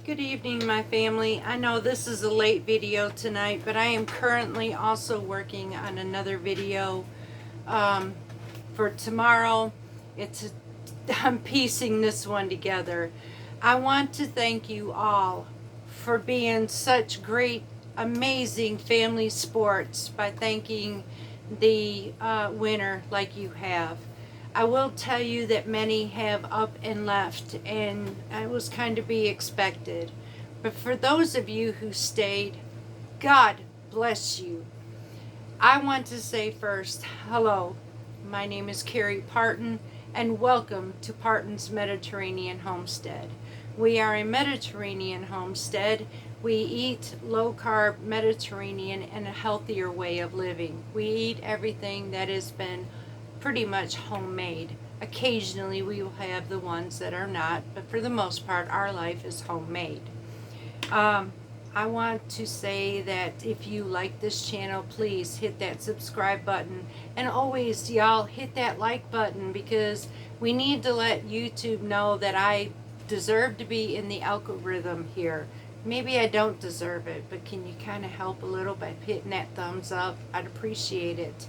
Good evening, my family. I know this is a late video tonight, but I am currently also working on another video for tomorrow. I'm piecing this one together. I want to thank you all for being such great, amazing family sports by thanking the winner like you have. I will tell you that many have up and left, and it was kind of be expected. But for those of you who stayed, God bless you. I want to say first, hello. My name is Carrie Parton, and welcome to Parton's Mediterranean Homestead. We are a Mediterranean homestead. We eat low-carb Mediterranean and a healthier way of living. We eat everything that has been pretty much homemade. Occasionally we will have the ones that are not, but for the most part our life is homemade. I want to say that if you like this channel, please hit that subscribe button, and always y'all hit that like button, because we need to let YouTube know that I deserve to be in the algorithm here. Maybe I don't deserve it, but can you kind of help a little by hitting that thumbs up? I'd appreciate it.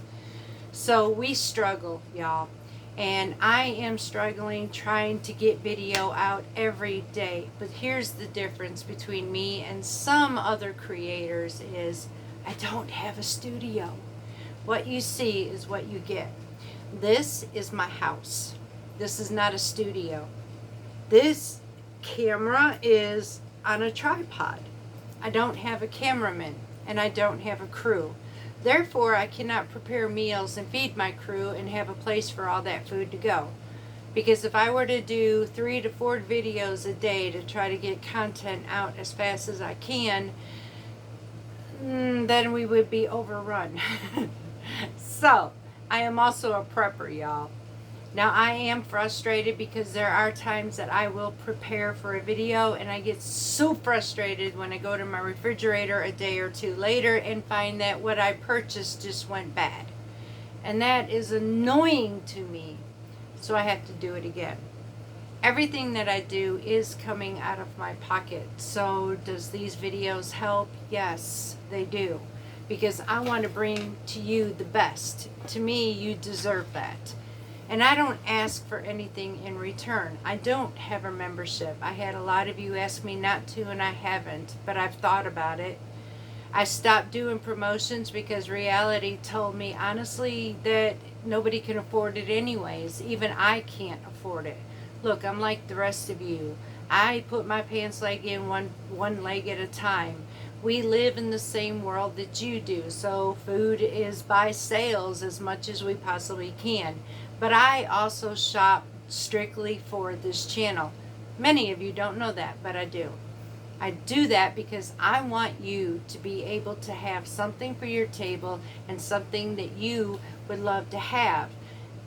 So we struggle, y'all, and I am struggling trying to get video out every day. But here's the difference between me and some other creators is I don't have a studio. What you see is what you get. This is my house. This is not a studio. This camera is on a tripod. I don't have a cameraman, and I don't have a crew. Therefore, I cannot prepare meals and feed my crew and have a place for all that food to go. Because if I were to do 3 to 4 videos a day to try to get content out as fast as I can, then we would be overrun. So, I am also a prepper, y'all. Now, I am frustrated because there are times that I will prepare for a video and I get so frustrated when I go to my refrigerator a day or two later and find that what I purchased just went bad. And that is annoying to me. So I have to do it again. Everything that I do is coming out of my pocket. So does these videos help? Yes, they do. Because I want to bring to you the best. To me, you deserve that. And I don't ask for anything in return. I don't have a membership. I had a lot of you ask me not to, and I haven't, but I've thought about it. I stopped doing promotions because reality told me honestly that nobody can afford it anyways. Even I can't afford it. Look, I'm like the rest of you. I put my pants leg in one leg at a time. We live in the same world that you do, so food is by sales as much as we possibly can. But I also shop strictly for this channel. Many of you don't know that, but I do. I do that because I want you to be able to have something for your table and something that you would love to have,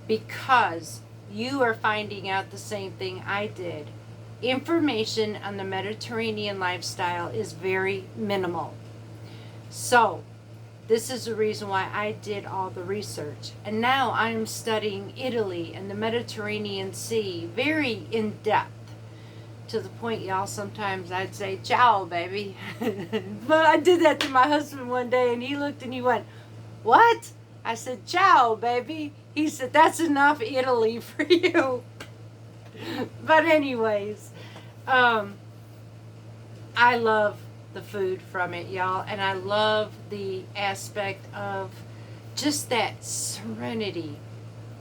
because you are finding out the same thing I did. Information on the Mediterranean lifestyle is very minimal. So, this is the reason why I did all the research. And now I'm studying Italy and the Mediterranean Sea very in depth. To the point, y'all, sometimes I'd say, ciao, baby. But I did that to my husband one day, and he looked and he went, what? I said, ciao, baby. He said, that's enough Italy for you. But anyways, I love the food from it, y'all, and I love the aspect of just that serenity.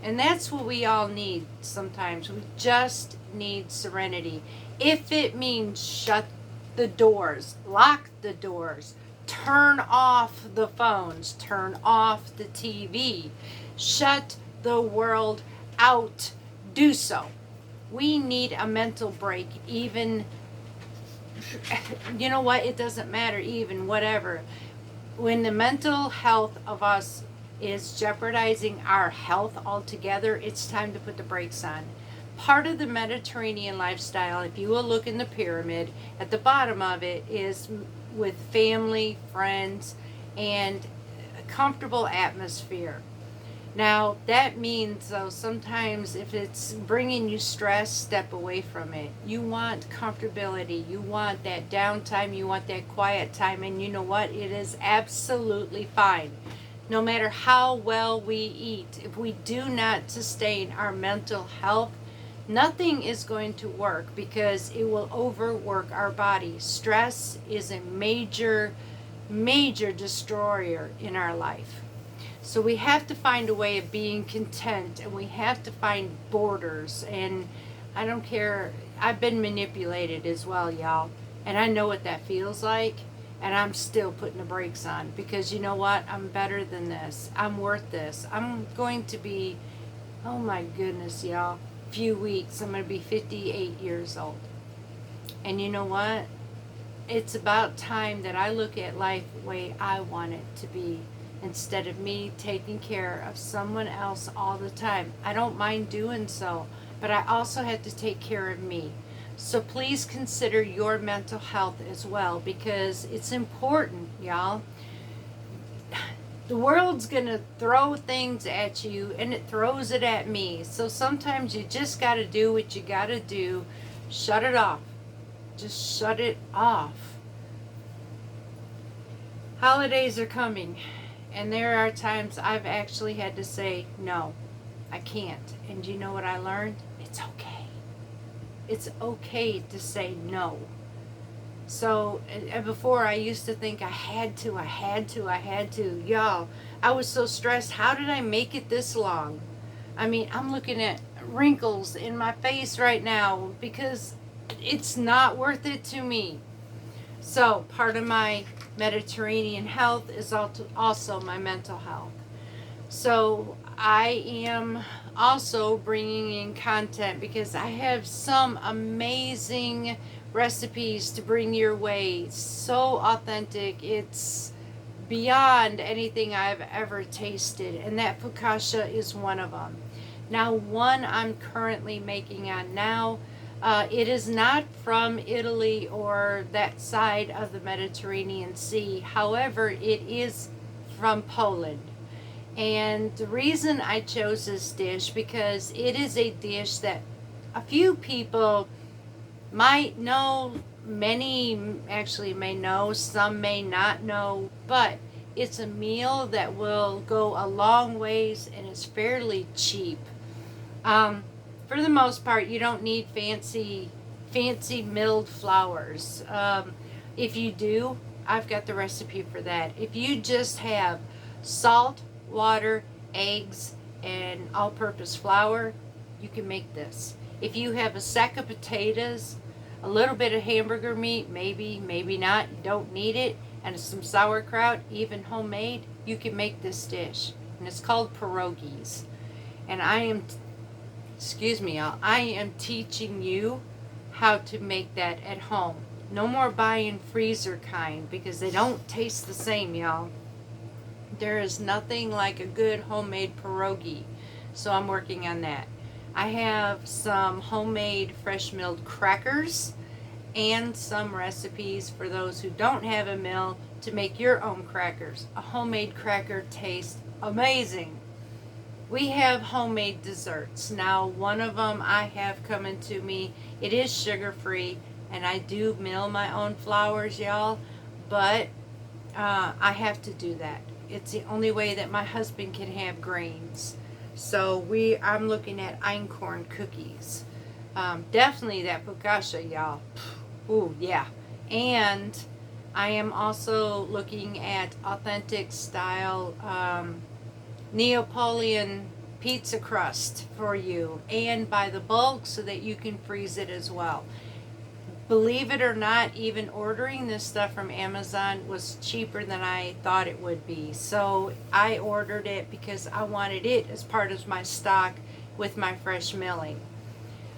And that's what we all need sometimes. We just need serenity. If it means shut the doors, lock the doors, turn off the phones, turn off the TV, shut the world out, do so. We need a mental break, even, you know what, it doesn't matter, even whatever. When the mental health of us is jeopardizing our health altogether, it's time to put the brakes on. Part of the Mediterranean lifestyle, if you will look in the pyramid, at the bottom of it is with family, friends, and a comfortable atmosphere. Now, that means, though, sometimes if it's bringing you stress, step away from it. You want comfortability. You want that downtime. You want that quiet time. And you know what? It is absolutely fine. No matter how well we eat, if we do not sustain our mental health, nothing is going to work because it will overwork our body. Stress is a major, major destroyer in our life. So we have to find a way of being content, and we have to find borders. And I don't care, I've been manipulated as well, y'all. And I know what that feels like. And I'm still putting the brakes on because you know what? I'm better than this. I'm worth this. I'm going to be, oh my goodness, y'all, few weeks, I'm going to be 58 years old. And you know what? It's about time that I look at life the way I want it to be instead of me taking care of someone else all the time. I don't mind doing so, but I also have to take care of me. So please consider your mental health as well because it's important, y'all. The world's going to throw things at you and it throws it at me. So sometimes you just got to do what you got to do. Shut it off. Just shut it off. Holidays are coming. And there are times I've actually had to say, no, I can't. And you know what I learned? It's okay. It's okay to say no. So before I used to think I had to. Y'all, I was so stressed. How did I make it this long? I mean, I'm looking at wrinkles in my face right now because it's not worth it to me. So part of my Mediterranean health is also my mental health. So I am also bringing in content because I have some amazing recipes to bring your way. So authentic. It's beyond anything I've ever tasted. And that focaccia is one of them. Now, one I'm currently making on now, it is not from Italy or that side of the Mediterranean Sea. However, it is from Poland. And the reason I chose this dish because it is a dish that a few people might know, many actually may know, some may not know, but it's a meal that will go a long ways and is fairly cheap. For the most part, you don't need fancy milled flours. If you do, I've got the recipe for that. If you just have salt, water, eggs, and all-purpose flour, you can make this. If you have a sack of potatoes, a little bit of hamburger meat, maybe not, you don't need it, and some sauerkraut, even homemade, you can make this dish. And it's called pierogies. And I am teaching you how to make that at home. No more buying freezer kind because they don't taste the same, y'all. There is nothing like a good homemade pierogi. So I'm working on that. I have some homemade fresh milled crackers and some recipes for those who don't have a mill to make your own crackers. A homemade cracker tastes amazing. We have homemade desserts. Now, one of them I have coming to me. It is sugar-free, and I do mill my own flours, y'all, but I have to do that. It's the only way that my husband can have grains. So I'm looking at einkorn cookies. Definitely that focaccia, y'all. Ooh, yeah. And I am also looking at authentic style Neapolitan pizza crust for you, and by the bulk so that you can freeze it as well. Believe it or not, even ordering this stuff from Amazon was cheaper than I thought it would be. So I ordered it because I wanted it as part of my stock with my fresh milling.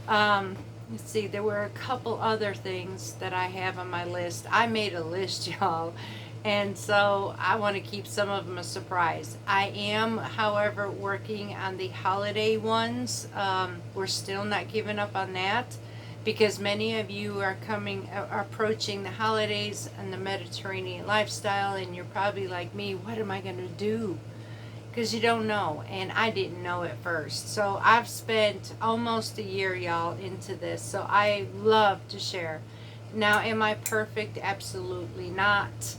Let's see, there were a couple other things that I have on my list. I made a list, y'all. And so I want to keep some of them a surprise. I am, however, working on the holiday ones. We're still not giving up on that because many of you are approaching the holidays and the Mediterranean lifestyle, and you're probably like me, what am I going to do? because you don't know, and I didn't know at first. So I've spent almost a year, y'all, into this, so I love to share. Now, am I perfect? Absolutely not.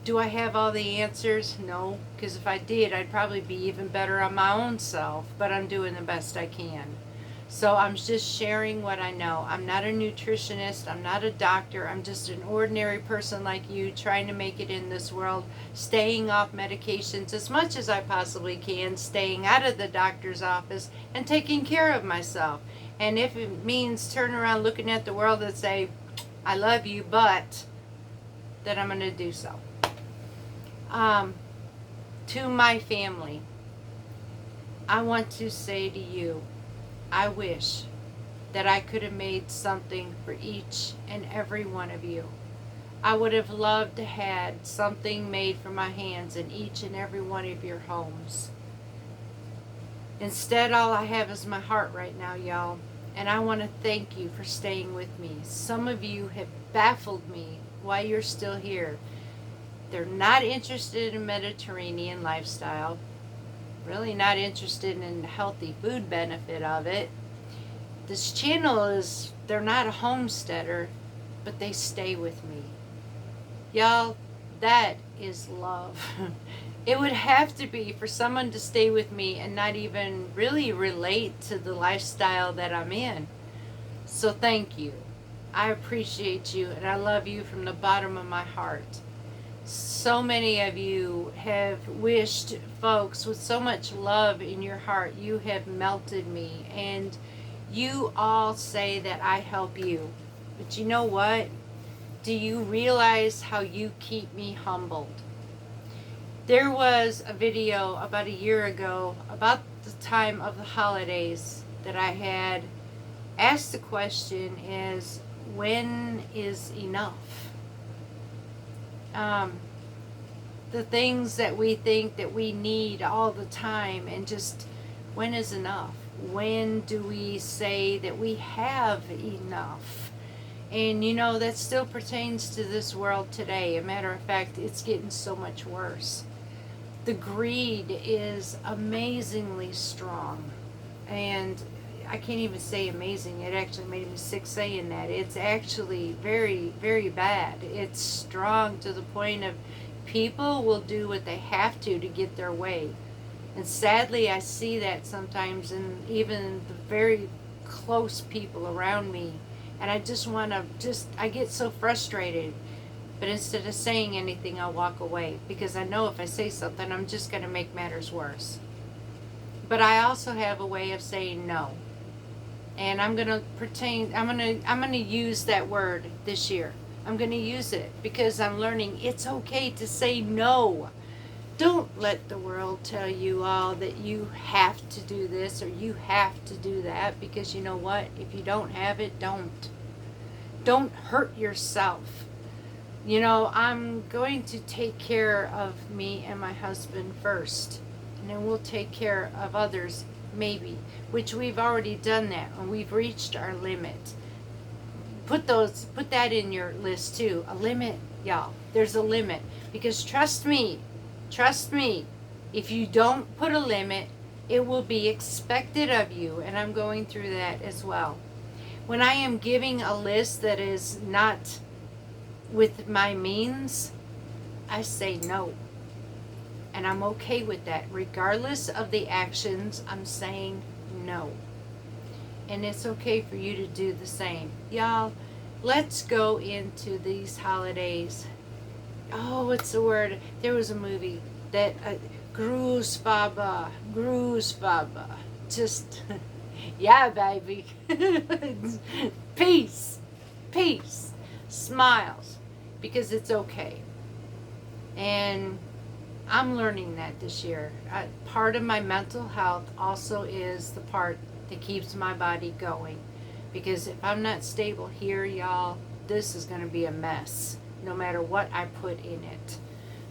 Do I have all the answers? No, because if I did, I'd probably be even better on my own self, but I'm doing the best I can. So I'm just sharing what I know. I'm not a nutritionist. I'm not a doctor. I'm just an ordinary person like you trying to make it in this world, staying off medications as much as I possibly can, staying out of the doctor's office, and taking care of myself. And if it means turn around looking at the world and say, I love you, but, then I'm going to do so. To my family, I want to say to you, I wish that I could have made something for each and every one of you. I would have loved to had something made from my hands in each and every one of your homes. Instead, all I have is my heart right now, y'all. And I want to thank you for staying with me. Some of you have baffled me why you're still here. They're not interested in Mediterranean lifestyle. Really not interested in the healthy food benefit of it. This channel is, they're not a homesteader, but they stay with me. Y'all, that is love. It would have to be for someone to stay with me and not even really relate to the lifestyle that I'm in. So thank you. I appreciate you, and I love you from the bottom of my heart. So many of you have wished, folks, with so much love in your heart. You have melted me, and you all say that I help you. But you know what? Do you realize how you keep me humbled? There was a video about a year ago, about the time of the holidays, that I had asked the question is, when is enough? The things that we think that we need all the time, and just when is enough? When do we say that we have enough? And you know, that still pertains to this world today. A matter of fact, it's getting so much worse. The greed is amazingly strong, and I can't even say amazing. It actually made me sick saying that. It's actually very, very bad. It's strong to the point of people will do what they have to get their way. And sadly, I see that sometimes in even the very close people around me. And I just want to, I get so frustrated. But instead of saying anything, I'll walk away. Because I know if I say something, I'm just going to make matters worse. But I also have a way of saying no. And I'm going to use that word this year. I'm going to use it because I'm learning it's okay to say no. Don't let the world tell you all that you have to do this or you have to do that, because you know what? If you don't have it, don't. Don't hurt yourself. You know, I'm going to take care of me and my husband first, and then we'll take care of others maybe, which we've already done that, and we've reached our limit. Put that in your list too. A limit, y'all. There's a limit, because trust me, if you don't put a limit, it will be expected of you, and I'm going through that as well. When I am giving a list that is not with my means, I say no. And I'm okay with that. Regardless of the actions, I'm saying no. And it's okay for you to do the same. Y'all, let's go into these holidays. Oh, what's the word? There was a movie that, Grußvater. Just, yeah, baby. Peace. Smiles. Because it's okay. And I'm learning that this year. Part of my mental health also is the part that keeps my body going. Because if I'm not stable here, y'all, this is going to be a mess, no matter what I put in it.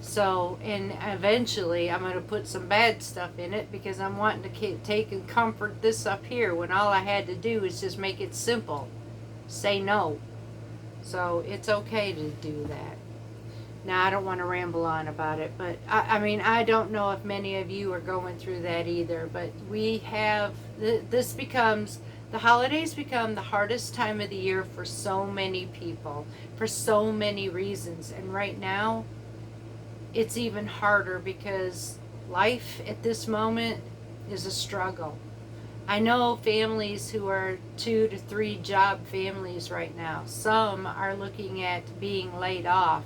So, and eventually I'm going to put some bad stuff in it, because I'm wanting to take and comfort this up here, when all I had to do is just make it simple. Say no. So it's okay to do that. Now, I don't want to ramble on about it, but I mean, I don't know if many of you are going through that either, but we have, this becomes, the holidays become the hardest time of the year for so many people, for so many reasons. And right now, it's even harder because life at this moment is a struggle. I know families who are 2 to 3 job families right now. Some are looking at being laid off.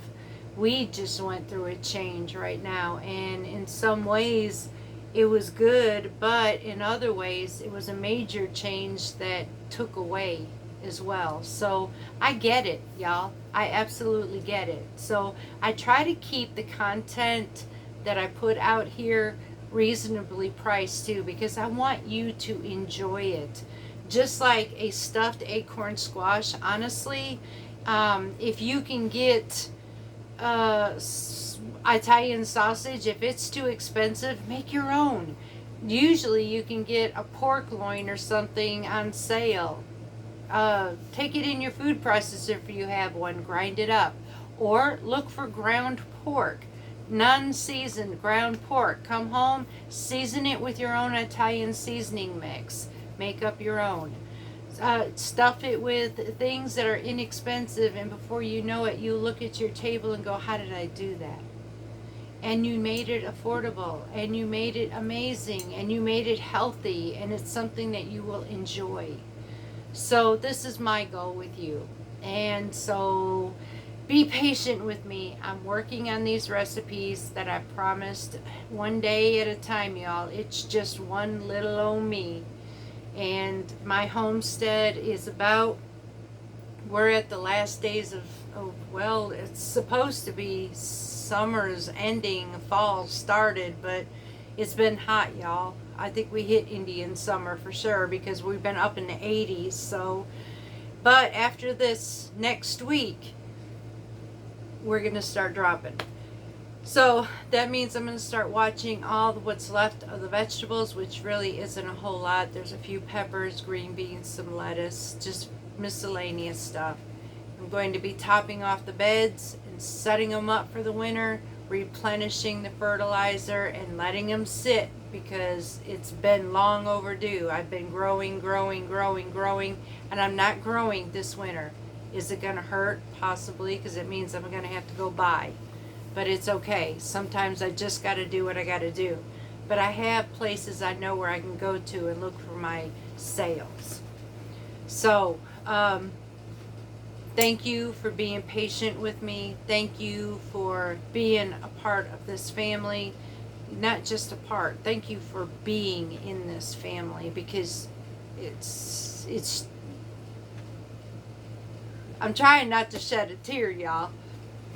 We just went through a change right now, and in some ways it was good, but in other ways it was a major change that took away as well. So I get it, y'all. I absolutely get it. So I try to keep the content that I put out here reasonably priced too, because I want you to enjoy it. Just like a stuffed acorn squash, honestly, if you can get Italian sausage, if it's too expensive, make your own. Usually you can get a pork loin or something on sale. Take it in your food processor if you have one, grind it up. Or look for ground pork, non-seasoned ground pork. Come home, season it with your own Italian seasoning mix. Make up your own. Stuff it with things that are inexpensive, and before you know it, you look at your table and go, how did I do that? And you made it affordable, and you made it amazing, and you made it healthy, and it's something that you will enjoy. So this is my goal with you. And so be patient with me. I'm working on these recipes that I promised, one day at a time, y'all. It's just one little old me. And my homestead is about, we're at the last days of well, it's supposed to be summer's ending, fall started, but it's been hot, y'all. I think we hit Indian summer for sure, because we've been up in the 80s. So, but after this next week, we're gonna start dropping. So that means I'm going to start watching all what's left of the vegetables, which really isn't a whole lot. There's a few peppers, green beans, some lettuce, just miscellaneous stuff. I'm going to be topping off the beds and setting them up for the winter, replenishing the fertilizer and letting them sit, because it's been long overdue. I've been growing, and I'm not growing this winter. Is it going to hurt? Possibly, because it means I'm going to have to go buy. But it's okay. Sometimes I just got to do what I got to do. But I have places I know where I can go to and look for my sales. So, thank you for being patient with me. Thank you for being a part of this family. Not just a part. Thank you for being in this family, because it's I'm trying not to shed a tear, y'all.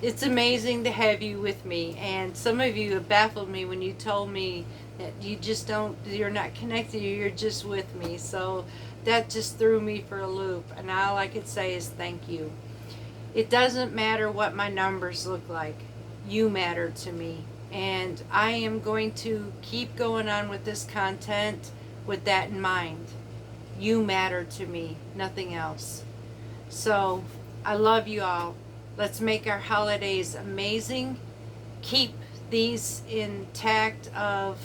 It's amazing to have you with me, and some of you have baffled me when you told me that you're not connected, you're just with me. So that just threw me for a loop, and all I could say is thank you. It doesn't matter what my numbers look like. You matter to me, and I am going to keep going on with this content with that in mind. You matter to me, nothing else. So I love you all. Let's make our holidays amazing. Keep these intact of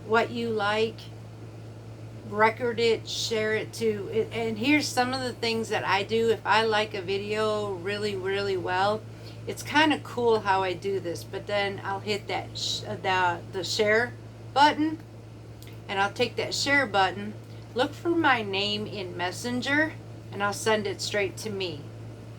what you like. Record it, share it too. And here's some of the things that I do. If I like a video really, really well, it's kind of cool how I do this. But then I'll hit that the share button, and I'll take that share button, look for my name in Messenger, and I'll send it straight to me.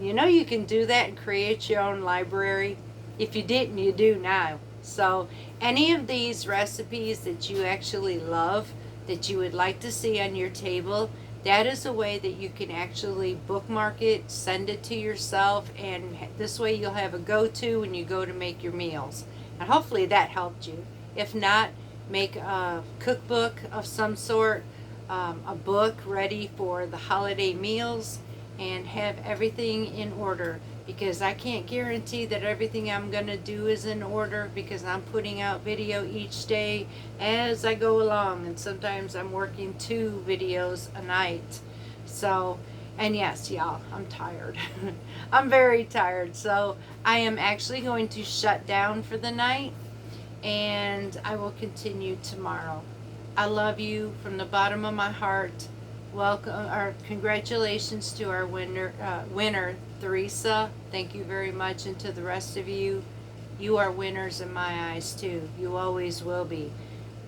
You know, you can do that and create your own library. If you didn't, you do now. So any of these recipes that you actually love, that you would like to see on your table, that is a way that you can actually bookmark it, send it to yourself, and this way you'll have a go-to when you go to make your meals. And hopefully that helped you. If not, make a cookbook of some sort, a book ready for the holiday meals, and have everything in order, because I can't guarantee that everything I'm going to do is in order, because I'm putting out video each day as I go along, and sometimes I'm working 2 videos a night. So And yes, y'all, I'm tired. I'm very tired. So I am actually going to shut down for the night, and I will continue tomorrow. I love you from the bottom of my heart. Welcome, or congratulations to our winner, Theresa. Thank you very much, and to the rest of you, you are winners in my eyes too. You always will be.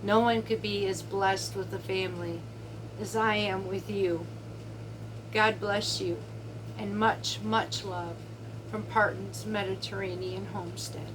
No one could be as blessed with a family as I am with you. God bless you, and much, much love from Parton's Mediterranean Homestead.